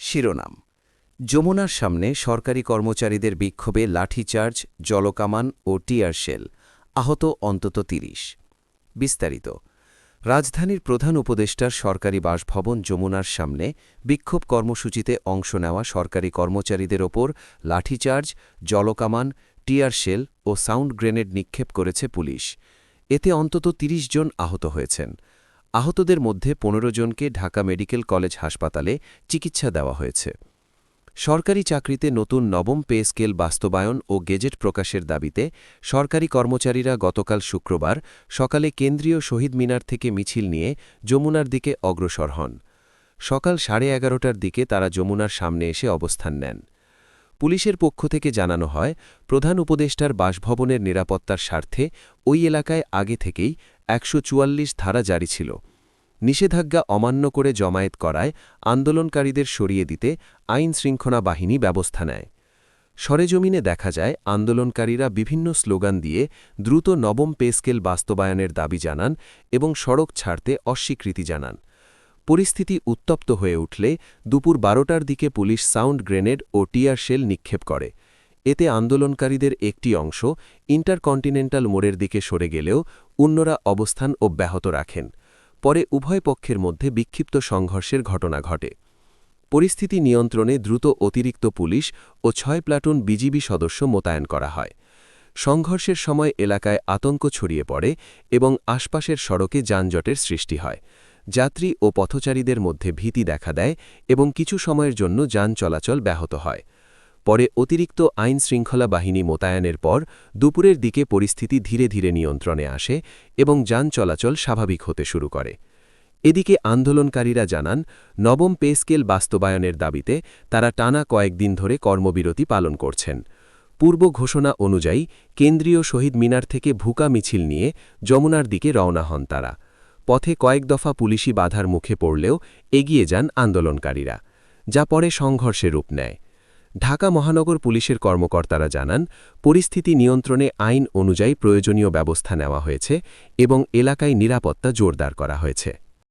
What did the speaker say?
শিরোনাম: যমুনার সামনে সরকারি কর্মচারীদের বিক্ষোভে লাঠিচার্জ, জলকামান ও টিয়ার শেল, আহত অন্তত ৩০। বিস্তারিত: রাজধানীর প্রধান উপদেষ্টার সরকারি বাসভবন যমুনার সামনে বিক্ষোভ কর্মসূচিতে অংশ নেওয়া সরকারি কর্মচারীদের ওপর লাঠিচার্জ, জলকামান, টিয়ার শেল ও সাউন্ড গ্রেনেড নিক্ষেপ করেছে পুলিশ। এতে অন্তত ৩০ জন আহত হয়েছেন। আহতদের মধ্যে ১৫ জনকে ঢাকা মেডিকেল কলেজ হাসপাতালে চিকিৎসা দেওয়া হয়েছে। সরকারি চাকরিতে নতুন নবম পে স্কেল বাস্তবায়ন ও গেজেট প্রকাশের দাবিতে সরকারি কর্মচারীরা গতকাল শুক্রবার সকালে কেন্দ্রীয় শহীদ মিনার থেকে মিছিল নিয়ে যমুনার দিকে অগ্রসর হন। সকাল 11:30টার দিকে তারা যমুনার সামনে এসে অবস্থান নেন। পুলিশের পক্ষ থেকে জানানো হয়, প্রধান উপদেষ্টার বাসভবনের নিরাপত্তার স্বার্থে ওই এলাকায় আগে থেকেই ১৪৪ ধারা জারি ছিল। নিষেধাজ্ঞা অমান্য করে জমায়েত করায় আন্দোলনকারীদের সরিয়ে দিতে আইন-শৃঙ্খলা বাহিনী ব্যবস্থা নেয়। সরেজমিনে দেখা যায়, আন্দোলনকারীরা বিভিন্ন স্লোগান দিয়ে দ্রুত নবম পে স্কেল বাস্তবায়নের দাবি জানান এবং সড়ক ছাড়তে অস্বীকৃতি জানান। পরিস্থিতি উত্তপ্ত হয়ে উঠলে দুপুর 12টার দিকে পুলিশ সাউন্ড গ্রেনেড ও টিয়ার শেল নিক্ষেপ করে। এতে আন্দোলনকারীদের একটি অংশ ইন্টারকন্টিনেন্টাল মোড়ের দিকে সরে গেলেও অন্যরা অবস্থান অব্যাহত রাখেন। পরে উভয় পক্ষের মধ্যে বিক্ষিপ্ত সংঘর্ষের ঘটনা ঘটে। পরিস্থিতি নিয়ন্ত্রণে দ্রুত অতিরিক্ত পুলিশ ও ৬ প্লাটুন বিজিবি সদস্য মোতায়েন করা হয়। সংঘর্ষের সময় এলাকায় আতঙ্ক ছড়িয়ে পড়ে এবং আশপাশের সড়কে যানজটের সৃষ্টি হয়। যাত্রী ও পথচারীদের মধ্যে ভীতি দেখা দেয় এবং কিছু সময়ের জন্য যান চলাচল ব্যাহত হয়। পরে অতিরিক্ত আইন-শৃঙ্খলা বাহিনী মোতায়েনের পর দুপুরের দিকে পরিস্থিতি ধীরে ধীরে নিয়ন্ত্রণে আসে এবং যান চলাচল স্বাভাবিক হতে শুরু করে। এদিকে আন্দোলনকারীরা জানান, নবম পে স্কেল বাস্তবায়নের দাবিতে তারা টানা কয়েকদিন ধরে কর্মবিরতি পালন করছেন। পূর্ব ঘোষণা অনুযায়ী কেন্দ্রীয় শহীদ মিনার থেকে ভুকা মিছিল নিয়ে যমুনার দিকে রওনা হন তারা। পথে কয়েক দফা পুলিশি বাধার মুখে পড়লেও এগিয়ে যান আন্দোলনকারীরা, যা পরে সংঘর্ষে রূপ নেয়। ঢাকা মহানগর পুলিশের কর্মকর্তারা জানান, পরিস্থিতি নিয়ন্ত্রণে আইন অনুযায়ী প্রয়োজনীয় ব্যবস্থা নেওয়া হয়েছে এবং এলাকায় নিরাপত্তা জোরদার করা হয়েছে।